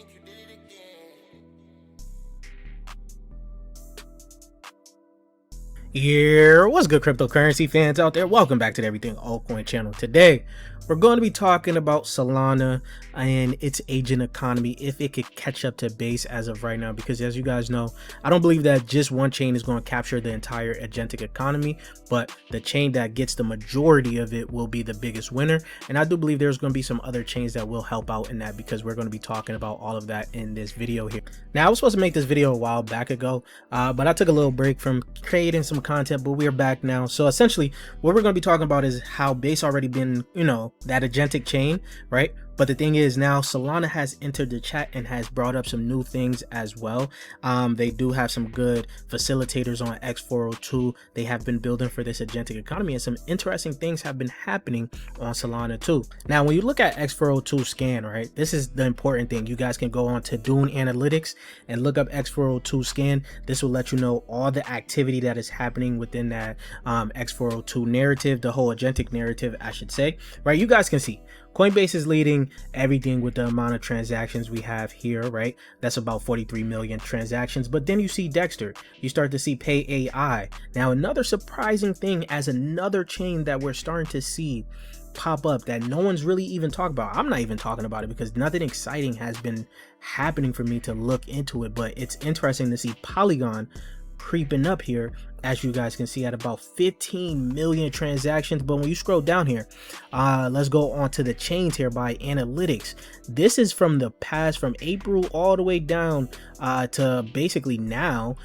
think you did it again. Yeah, what's good, cryptocurrency fans out there? Welcome back to the Everything Altcoin channel. Today, we're going to be talking about Solana and its agent economy, if it could catch up to Base as of right now, because as you guys know, I don't believe that just one chain is going to capture the entire agentic economy, but the chain that gets the majority of it will be the biggest winner. And I do believe there's going to be some other chains that will help out in that, because we're going to be talking about all of that in this video here. Now, I was supposed to make this video a while back ago, but I took a little break from creating some content, but we're back now. So essentially what we're going to be talking about is how Base already been, that agentic chain, right? But the thing is, now Solana has entered the chat and has brought up some new things as well. They do have some good facilitators on X402. They have been building for this agentic economy, and some interesting things have been happening on Solana too. Now, when you look at X402 scan, right, this is the important thing. You guys can go on to Dune Analytics and look up X402 scan. This will let you know all the activity that is happening within that X402 narrative, the whole agentic narrative, I should say, right? You guys can see Coinbase is leading everything with the amount of transactions we have here, right? That's about 43 million transactions. But then you see Dexter, you start to see PayAI. Now, another surprising thing, as another chain that we're starting to see pop up that no one's really even talking about. I'm not even talking about it because nothing exciting has been happening for me to look into it, but it's interesting to see Polygon creeping up here, as you guys can see, at about 15 million transactions. But when you scroll down here, let's go on to the chains here by analytics. This is from the past, from April all the way down to basically now.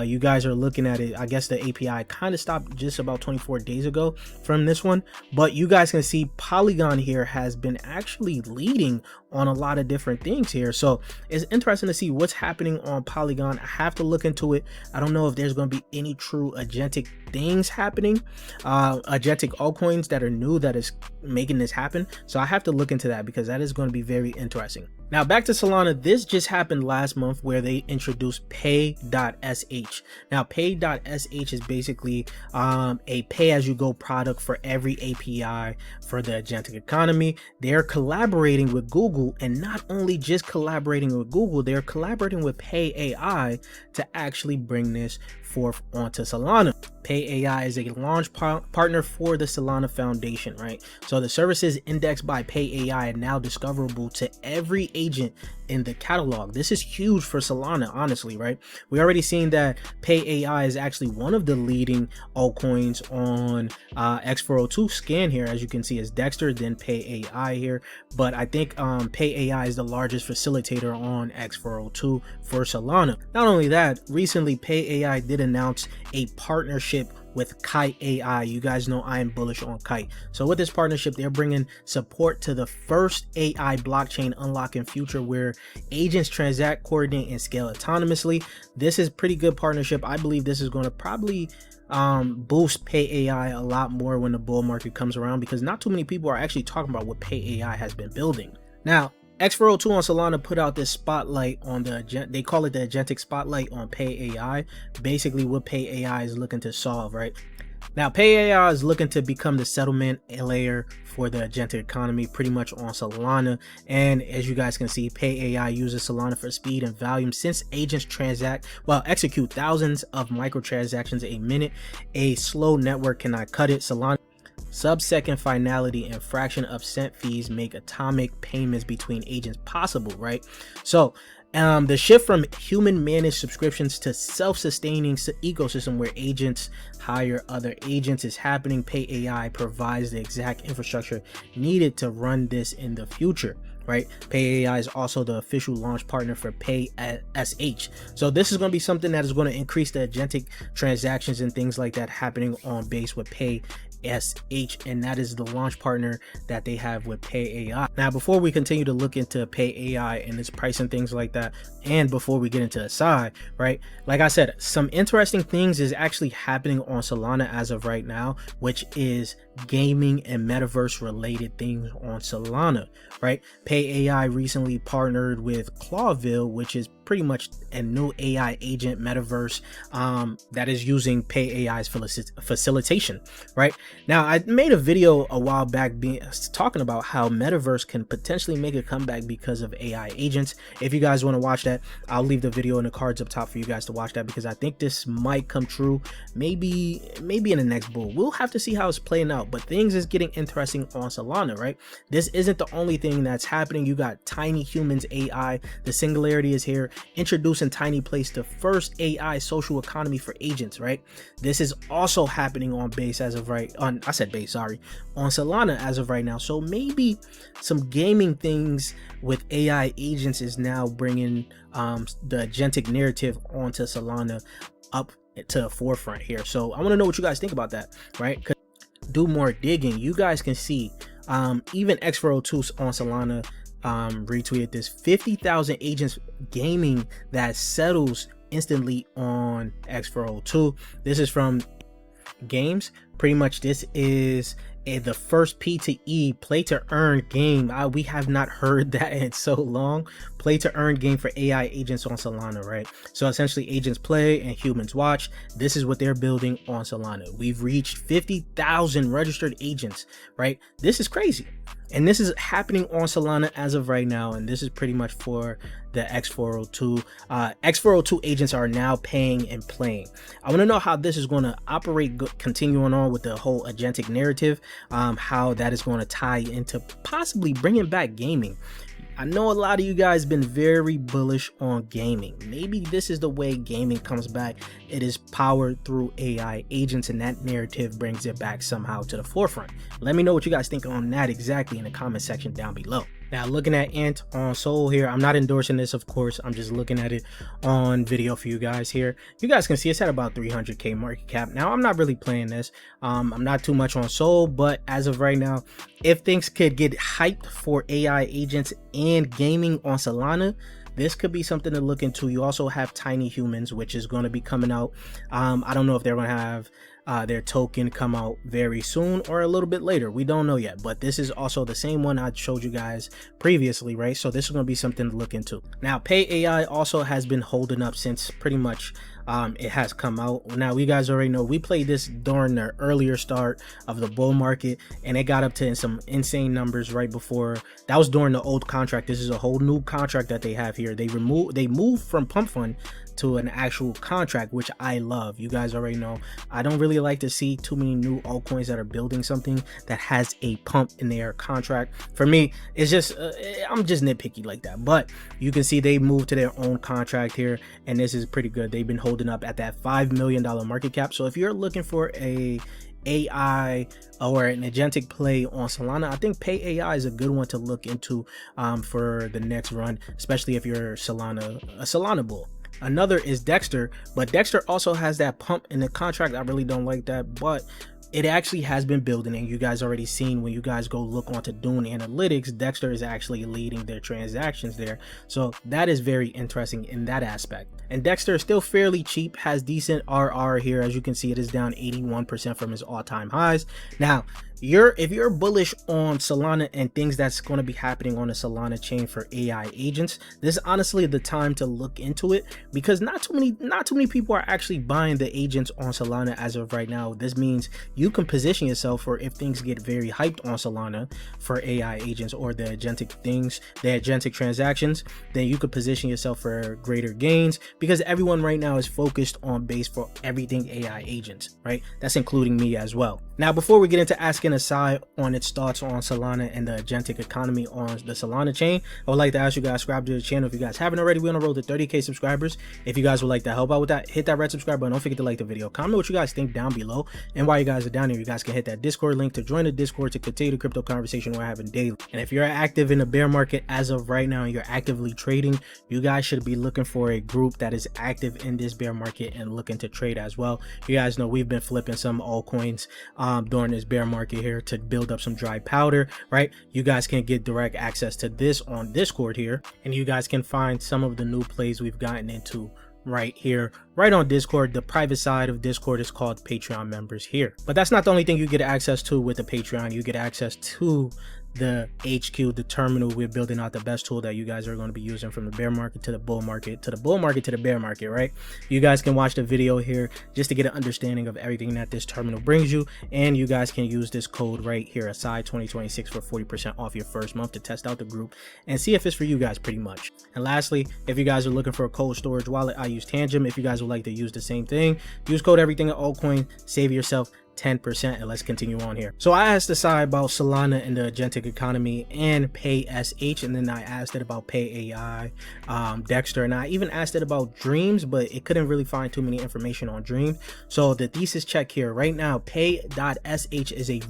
You guys are looking at it. I guess the API kind of stopped just about 24 days ago from this one, but you guys can see Polygon here has been actually leading on a lot of different things here. So it's interesting to see what's happening on Polygon. I have to look into it. I don't know if there's going to be any true agentic things happening, agentic altcoins that are new that is making this happen. So I have to look into that, because that is going to be very interesting. Now, back to Solana. This just happened last month where they introduced pay.sh. Now, pay.sh is basically a pay-as-you-go product for every API for the agentic economy. They're collaborating with Google, and not only just collaborating with Google, they're collaborating with PayAI to actually bring this forth onto Solana. PayAI is a launch partner for the Solana Foundation, right? So the services indexed by PayAI are now discoverable to every agent in the catalog. This is huge for Solana, honestly, right? We already seen that PayAI is actually one of the leading altcoins on X402 scan here. As you can see, is Dexter, then PayAI here. But I think PayAI is the largest facilitator on X402 for Solana. Not only that, recently PayAI did announce a partnership with Kite AI. You guys know I am bullish on Kite. So with this partnership, they're bringing support to the first AI blockchain unlocking future where agents transact, coordinate, and scale autonomously. This is pretty good partnership. I believe this is going to probably boost PayAI a lot more when the bull market comes around, because not too many people are actually talking about what PayAI has been building. Now, X402 on Solana put out this spotlight on they call it the agentic spotlight on PayAI, basically what PayAI is looking to solve, right? Now, PayAI is looking to become the settlement layer for the agentic economy, pretty much on Solana. And as you guys can see, PayAI uses Solana for speed and volume. Since agents execute thousands of microtransactions a minute, a slow network cannot cut it. Solana sub-second finality and fraction of cent fees make atomic payments between agents possible, right? So the shift from human managed subscriptions to self-sustaining ecosystem where agents hire other agents is happening. PayAI provides the exact infrastructure needed to run this in the future, right? PayAI is also the official launch partner for PaySH. So this is going to be something that is going to increase the agentic transactions and things like that happening on Base with PaySH, and that is the launch partner that they have with PayAI. Now, before we continue to look into PayAI and its price and things like that, and before we get into the side, right, like I said, some interesting things is actually happening on Solana as of right now, which is gaming and metaverse related things on Solana, right? PayAI recently partnered with Clawville, which is pretty much a new AI agent metaverse that is using PayAI's facilitation, right? Now, I made a video a while back talking about how metaverse can potentially make a comeback because of AI agents. If you guys want to watch that, I'll leave the video in the cards up top for you guys to watch that, because I think this might come true maybe in the next bull. We'll have to see how it's playing out, but things is getting interesting on Solana, right? This isn't the only thing that's happening. You got Tiny Humans AI, the Singularity is here, introducing Tiny Place, the first AI social economy for agents, right? This is also happening on Base as of right on on Solana as of right now. So maybe some gaming things with AI agents is now bringing the agentic narrative onto Solana up to the forefront here. So I want to know what you guys think about that, right? Do more digging. You guys can see even X402 on Solana retweeted this 50,000 agents gaming that settles instantly on X402. This is from games. Pretty much this is the first P2E, play to earn game. We have not heard that in so long. Play to earn game for AI agents on Solana, right? So essentially agents play and humans watch. This is what they're building on Solana. We've reached 50,000 registered agents, right? This is crazy. And this is happening on Solana as of right now, and this is pretty much for the X402. X402 agents are now paying and playing. I want to know how this is going to operate, continuing on with the whole agentic narrative, how that is going to tie into possibly bringing back gaming. I know a lot of you guys been very bullish on gaming. Maybe this is the way gaming comes back. It is powered through AI agents, and that narrative brings it back somehow to the forefront. Let me know what you guys think on that exactly in the comment section down below. Now, looking at Ant on Sol here, I'm not endorsing this, of course. I'm just looking at it on video for you guys here. You guys can see it's at about 300k market cap. Now, I'm not really playing this. I'm not too much on Sol, but as of right now, if things could get hyped for AI agents and gaming on Solana, this could be something to look into. You also have Tiny Humans, which is going to be coming out. I don't know if they're going to have their token come out very soon or a little bit later. We don't know yet, but this is also the same one I showed you guys previously, right? So this is going to be something to look into. Now, PayAI also has been holding up since pretty much it has come out. Now, you guys already know we played this during the earlier start of the bull market, and it got up to some insane numbers right before. That was during the old contract. This is a whole new contract that they have here. They moved from pump fund to an actual contract, which I love. You guys already know I don't really like to see too many new altcoins that are building something that has a pump in their contract. For me, it's just I'm just nitpicky like that. But you can see they moved to their own contract here, and this is pretty good. They've been holding up at that $5 million market cap. So if you're looking for a AI or an agentic play on Solana, I think PayAI is a good one to look into for the next run, especially if you're a Solana bull. Another is Dexter, but Dexter also has that pump in the contract. I really don't like that, but it actually has been building, and you guys already seen when you guys go look onto Dune Analytics, Dexter is actually leading their transactions there. So that is very interesting in that aspect. And Dexter is still fairly cheap, has decent RR here. As you can see, it is down 81% from his all-time highs. Now, if you're bullish on Solana and things that's going to be happening on the Solana chain for AI agents, this is honestly the time to look into it, because not too many people are actually buying the agents on Solana as of right now. This means you can position yourself for if things get very hyped on Solana for AI agents or the agentic things, the agentic transactions, then you could position yourself for greater gains, because everyone right now is focused on Base for everything AI agents, right? That's including me as well. Now, before we get into asking Aside on its thoughts on Solana and the agentic economy on the Solana chain, I would like to ask you guys to subscribe to the channel if you guys haven't already. We're on the road to 30k subscribers. If you guys would like to help out with that, hit that red subscribe button. Don't forget to like the video. Comment what you guys think down below, and while you guys are down here, you guys can hit that Discord link to join the Discord to continue the crypto conversation we're having daily. And if you're active in the bear market as of right now and you're actively trading, you guys should be looking for a group that is active in this bear market and looking to trade as well. You guys know we've been flipping some altcoins during this bear market here to build up some dry powder, right? You guys can get direct access to this on Discord here, and you guys can find some of the new plays we've gotten into right here, right on Discord. The private side of Discord is called Patreon members here. But that's not the only thing you get access to with the Patreon. You get access to the HQ, the terminal. We're building out the best tool that you guys are going to be using from the bear market to the bull market, to the bull market to the bear market, right? You guys can watch the video here just to get an understanding of everything that this terminal brings you, and you guys can use this code right here, aside 2026, for 40% off your first month to test out the group and see if it's for you guys, pretty much. And lastly, if you guys are looking for a cold storage wallet, I use Tangem. If you guys would like to use the same thing, use code everything at altcoin, save yourself 10%. And let's continue on here. So I asked Asai about Solana and the agentic economy and PaySH, and then I asked it about PayAI, Dexter, and I even asked it about Dreams, but it couldn't really find too many information on Dreams. So the thesis check here right now: Pay.sh is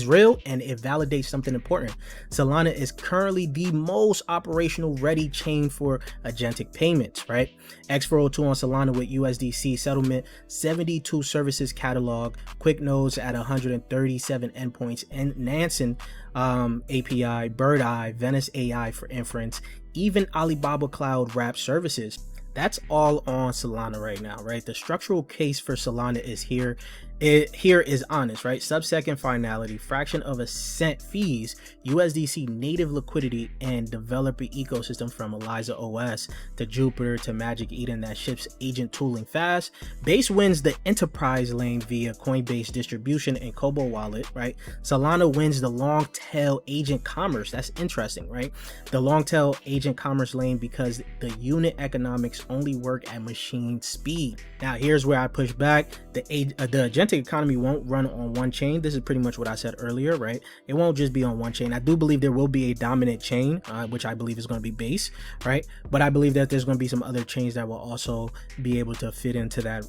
real, and it validates something important. Solana is currently the most operational ready chain for agentic payments, right? X402 on Solana with USDC settlement, 72 services catalog, quick nodes at 137 endpoints, and Nansen API, Bird Eye, Venice AI for inference, even Alibaba Cloud wrap services. That's all on Solana right now, right? The structural case for Solana is here. Here is honest, right? Sub-second finality, fraction of a cent fees, USDC native liquidity, and developer ecosystem from Eliza OS to Jupiter to Magic Eden that ships agent tooling fast. Base wins the enterprise lane via Coinbase distribution and Kobo wallet, right? Solana wins the long tail agent commerce. That's interesting, right? The long tail agent commerce lane because the unit economics only work at machine speed. Now here's where I push back. The agentic economy won't run on one chain. This is pretty much what I said earlier, right? It won't just be on one chain. I do believe there will be a dominant chain, which I believe is going to be Base, right? But I believe that there's going to be some other chains that will also be able to fit into that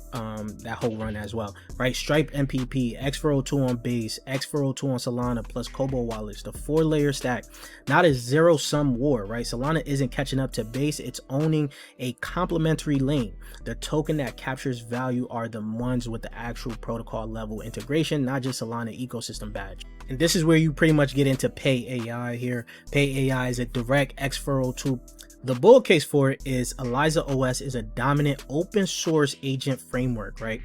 that whole run as well, right? Stripe MPP, X402 on Base, X402 on Solana, plus Kobo wallets, the 4-layer stack. Not a zero-sum war, right? Solana isn't catching up to Base. It's owning a complementary lane. The token that captures value are the ones with the actual protocol level integration, not just Solana ecosystem badge. And this is where you pretty much get into PayAI here. PayAI is a direct X402. The bull case for it is Eliza OS is a dominant open source agent framework, right?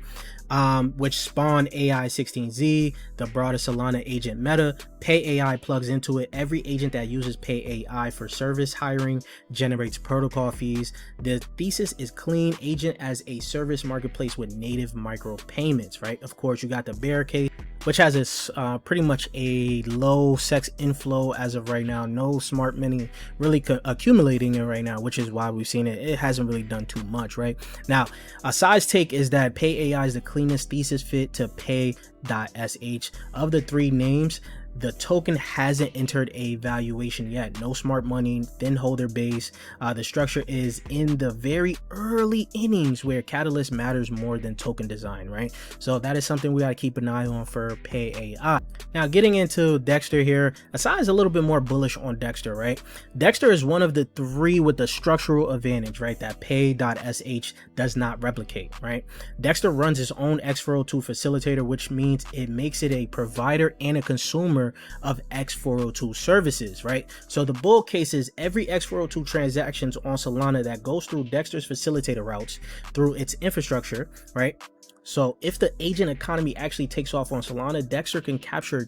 Which spawned AI 16Z, the broader Solana agent meta. PayAI plugs into it. Every agent that uses PayAI for service hiring generates protocol fees. The thesis is clean agent as a service marketplace with native micropayments, right? Of course, you got the bear case, which has this pretty much a low sex inflow as of right now. No smart money really accumulating it right now, which is why we've seen it. It hasn't really done too much, right? Now, a size take is that PayAI is the cleanest thesis fit to Pay.sh. Of the three names, the token hasn't entered a valuation yet. No smart money, thin holder base. The structure is in the very early innings where catalyst matters more than token design, right? So that is something we got to keep an eye on for PayAI. Now getting into Dexter here, Asai is a little bit more bullish on Dexter, right? Dexter is one of the three with the structural advantage, right? That Pay.sh does not replicate, right? Dexter runs its own X402 facilitator, which means it makes it a provider and a consumer of X402 services, right? So the bull case is every X402 transactions on Solana that goes through Dexter's facilitator routes through its infrastructure, right? So if the agent economy actually takes off on Solana, Dexter can capture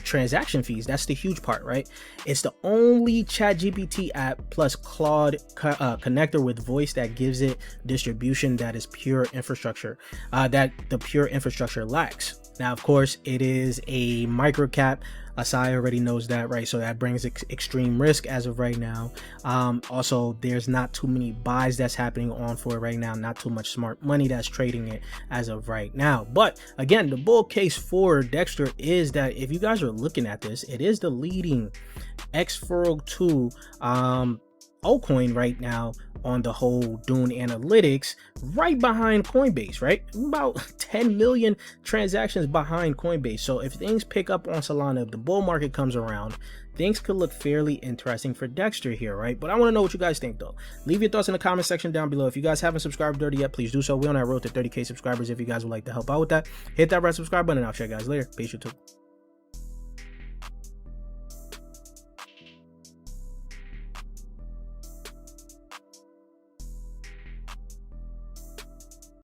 transaction fees. That's the huge part, right? It's the only ChatGPT app plus Claude connector with voice that gives it distribution that is pure infrastructure, that the pure infrastructure lacks. Now, of course, it is a micro cap. Asai already knows that, right? So that brings extreme risk as of right now. Also, there's not too many buys that's happening on for it right now. Not too much smart money that's trading it as of right now. But again, the bull case for Dexter is that if you guys are looking at this, it is the leading X402 altcoin right now on the whole Dune analytics, right behind Coinbase, right? About 10 million transactions behind Coinbase. So if things pick up on Solana, if the bull market comes around, things could look fairly interesting for Dexter here, right? But I want to know what you guys think though. Leave your thoughts in the comment section down below. If you guys haven't subscribed already yet, please do so. We're on that road to 30K subscribers. If you guys would like to help out with that, hit that red subscribe button and I'll check you guys later. Peace, YouTube.